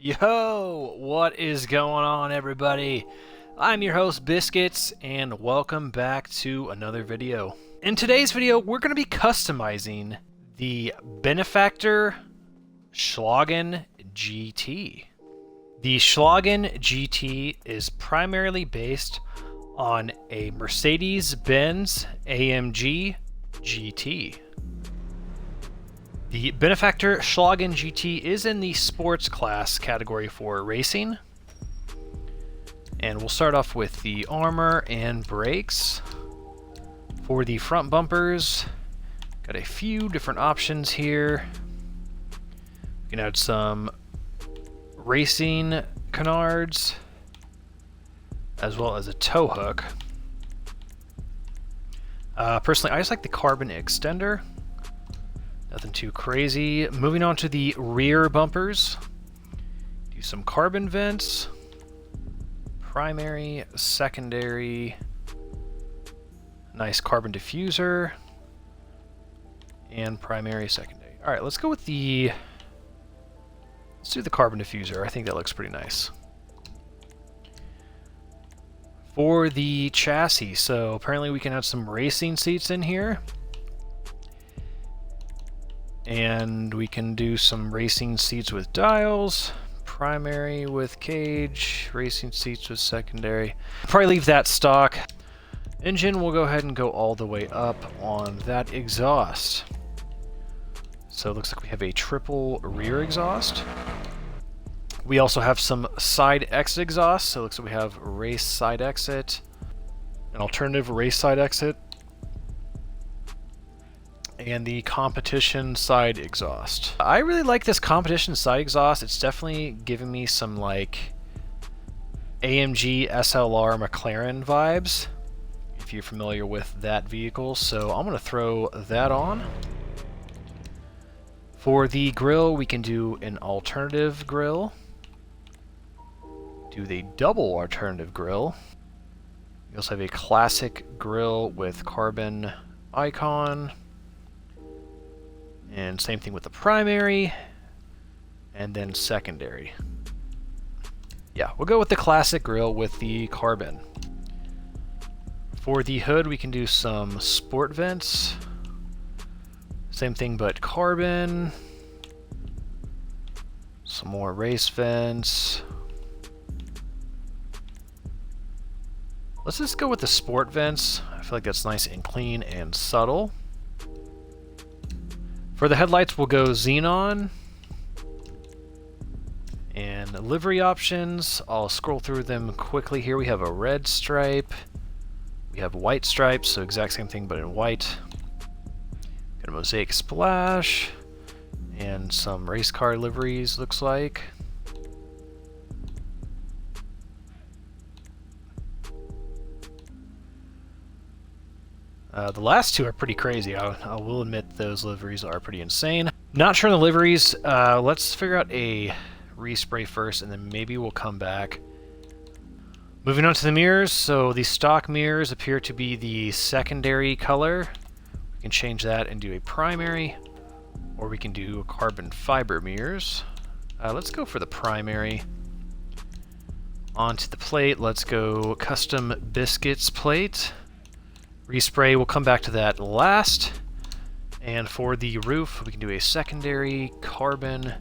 Yo, what is going on, everybody? I'm your host, Biscuits, and welcome back to another video. In today's video, we're going to be customizing the Benefactor Schlagen GT. The Schlagen GT is primarily based on a Mercedes-Benz AMG GT. The Benefactor Schlagen GT is in the sports class category for racing. And we'll start off with the armor and brakes. For the front bumpers, got a few different options here. We can add some racing canards, as well as a tow hook. Personally, I just like the carbon extender. Nothing too crazy. Moving on to the rear bumpers. Do some carbon vents. Primary, secondary. Nice carbon diffuser. And primary, secondary. Alright, let's go with the... Let's do the carbon diffuser. I think that looks pretty nice. For the chassis, so apparently we can have some racing seats in here. And we can do some racing seats with dials, primary with cage, racing seats with secondary. Probably leave that stock. Engine, we'll go ahead and go all the way up on that exhaust. So it looks like we have a triple rear exhaust. We also have some side exit exhaust, so it looks like we have race side exit, an alternative race side exit, and the competition side exhaust. I really like this competition side exhaust. It's definitely giving me some like AMG SLR McLaren vibes, if you're familiar with that vehicle. So I'm going to throw that on. For the grille, we can do an alternative grille. Do the double alternative grille. We also have a classic grille with carbon icon. And same thing with the primary, and then secondary. Yeah, we'll go with the classic grille with the carbon. For the hood, we can do some sport vents. Same thing, but carbon. Some more race vents. Let's just go with the sport vents. I feel like that's nice and clean and subtle. For the headlights, we'll go xenon. And livery options, I'll scroll through them quickly here. We have a red stripe. We have white stripes, so exact same thing but in white. Got a mosaic splash. And some race car liveries, looks like. The last two are pretty crazy. I will admit those liveries are pretty insane. Not sure on the liveries. Let's figure out a respray first, and then maybe we'll come back. Moving on to the mirrors. So the stock mirrors appear to be the secondary color. We can change that and do a primary, or we can do carbon fiber mirrors. Let's go for the primary. Onto the plate. Let's go custom biscuits plate. Respray, we'll come back to that last. And for the roof, we can do a secondary carbon,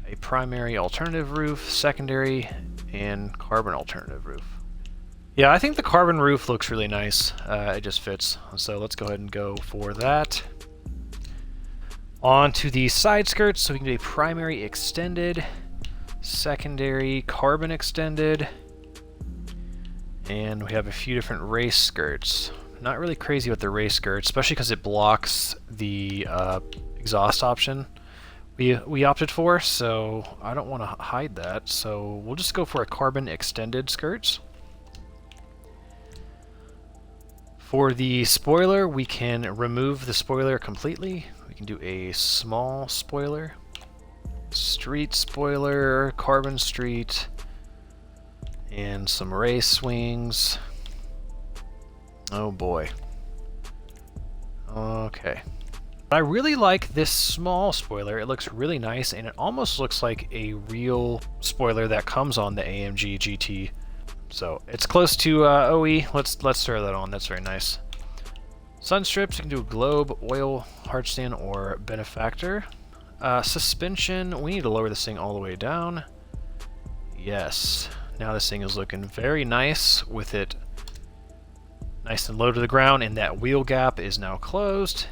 a primary alternative roof, secondary, and carbon alternative roof. Yeah, I think the carbon roof looks really nice. It just fits. So let's go ahead and go for that. On to the side skirts, so we can do a primary extended, secondary carbon extended, and we have a few different race skirts. Not really crazy with the race skirts, especially because it blocks the exhaust option we opted for, so I don't want to hide that. So we'll just go for a carbon extended skirts. For the spoiler, we can remove the spoiler completely. We can do a small spoiler, street spoiler, carbon street, and some race wings. Oh boy. Okay. I really like this small spoiler. It looks really nice, and it almost looks like a real spoiler that comes on the AMG GT. So it's close to OE. Let's throw that on. That's very nice. Sun strips, you can do globe, oil, hardstand, or benefactor. Suspension, we need to lower this thing all the way down. Yes. Now this thing is looking very nice with it nice and low to the ground, and that wheel gap is now closed.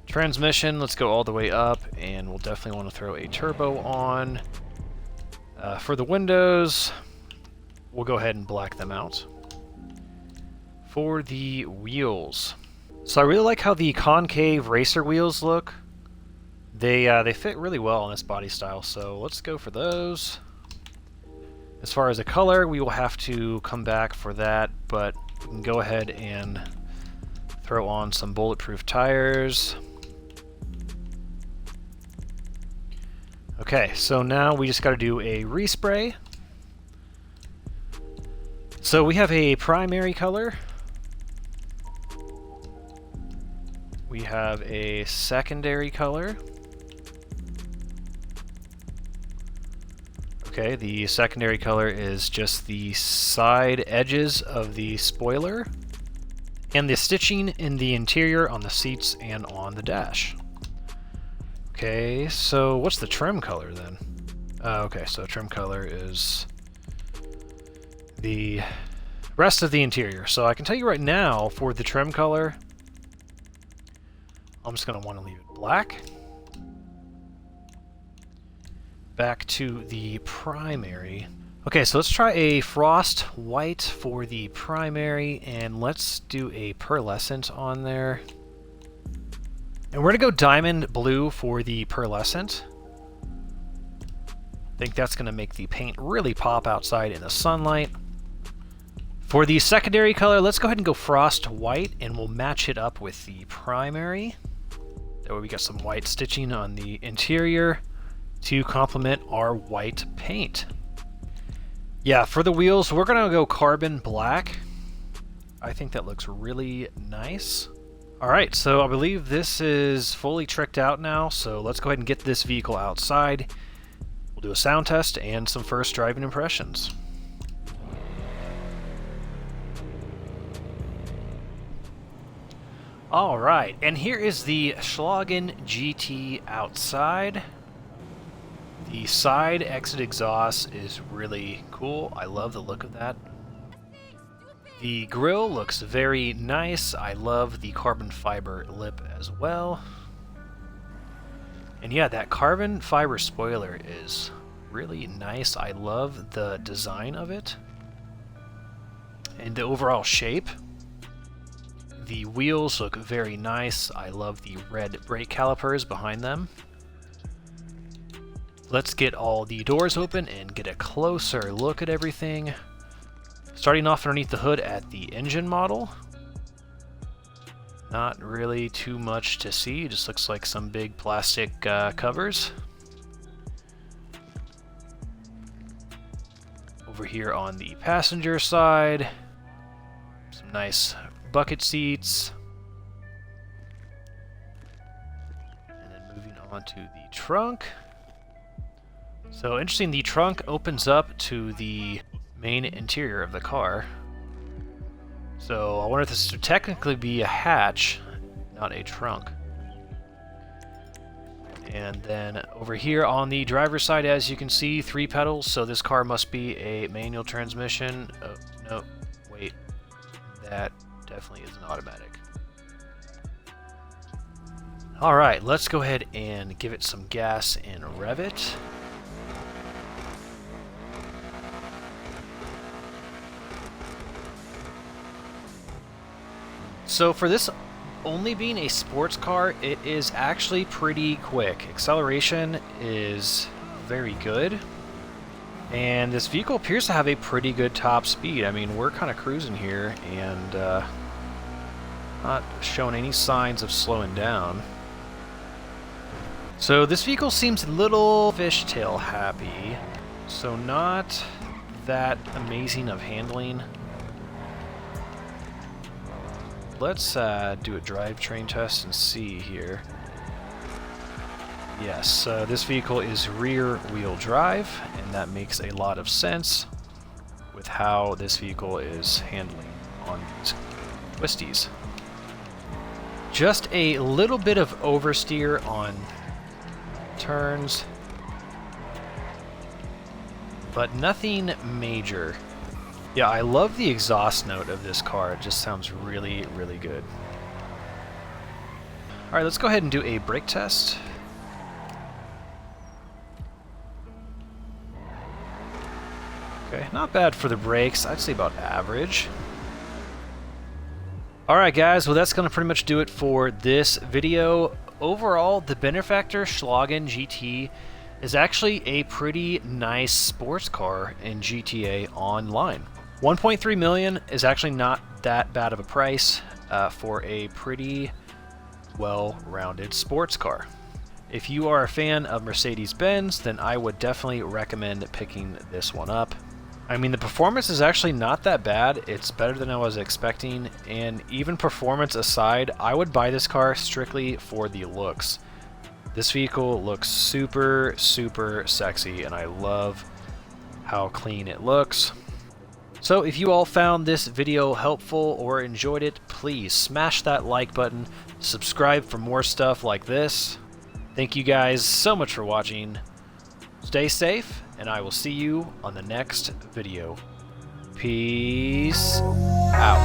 Transmission, let's go all the way up, and we'll definitely want to throw a turbo on. For the windows, we'll go ahead and black them out. For the wheels, so I really like how the concave racer wheels look. They fit really well on this body style, so let's go for those. As far as the color, we will have to come back for that, but we can go ahead and throw on some bulletproof tires. Okay, so now we just got to do a respray. So we have a primary color. We have a secondary color. Okay, the secondary color is just the side edges of the spoiler and the stitching in the interior on the seats and on the dash. Okay, so what's the trim color then? Okay, so trim color is the rest of the interior. So I can tell you right now, for the trim color, I'm just going to want to leave it black. Back to the primary. Okay, so let's try a frost white for the primary, and let's do a pearlescent on there. And we're going to go diamond blue for the pearlescent. I think that's going to make the paint really pop outside in the sunlight. For the secondary color, let's go ahead and go frost white, and we'll match it up with the primary. That way we got some white stitching on the interior to complement our white paint. Yeah, for the wheels, we're going to go carbon black. I think that looks really nice. Alright, so I believe this is fully tricked out now, so let's go ahead and get this vehicle outside. We'll do a sound test and some first driving impressions. Alright, and here is the Schlagen GT outside. The side exit exhaust is really cool. I love the look of that. The grille looks very nice. I love the carbon fiber lip as well. And yeah, that carbon fiber spoiler is really nice. I love the design of it and the overall shape. The wheels look very nice. I love the red brake calipers behind them. Let's get all the doors open and get a closer look at everything. Starting off underneath the hood at the engine model. Not really too much to see, it just looks like some big plastic covers. Over here on the passenger side, some nice bucket seats. And then moving on to the trunk. So interesting, the trunk opens up to the main interior of the car. So I wonder if this would technically be a hatch, not a trunk. And then over here on the driver's side, as you can see, 3 pedals, so this car must be a manual transmission. Oh, no, wait, that definitely is an automatic. Alright, let's go ahead and give it some gas and rev it. So for this only being a sports car, it is actually pretty quick. Acceleration is very good. And this vehicle appears to have a pretty good top speed. I mean, we're kind of cruising here and not showing any signs of slowing down. So this vehicle seems a little fishtail happy. So not that amazing of handling. let's do a drivetrain test and see here. Yes, this vehicle is rear-wheel drive, and that makes a lot of sense with how this vehicle is handling on these twisties. Just a little bit of oversteer on turns, but nothing major. Yeah, I love the exhaust note of this car. It just sounds really, really good. Alright, let's go ahead and do a brake test. Okay, not bad for the brakes. I'd say about average. Alright guys, well that's going to pretty much do it for this video. Overall, the Benefactor Schlagen GT is actually a pretty nice sports car in GTA Online. 1.3 million is actually not that bad of a price for a pretty well-rounded sports car. If you are a fan of Mercedes-Benz, then I would definitely recommend picking this one up. I mean, the performance is actually not that bad. It's better than I was expecting, and even performance aside, I would buy this car strictly for the looks. This vehicle looks super, super sexy, and I love how clean it looks. So if you all found this video helpful or enjoyed it, please smash that like button, subscribe for more stuff like this. Thank you guys so much for watching. Stay safe, and I will see you on the next video. Peace out.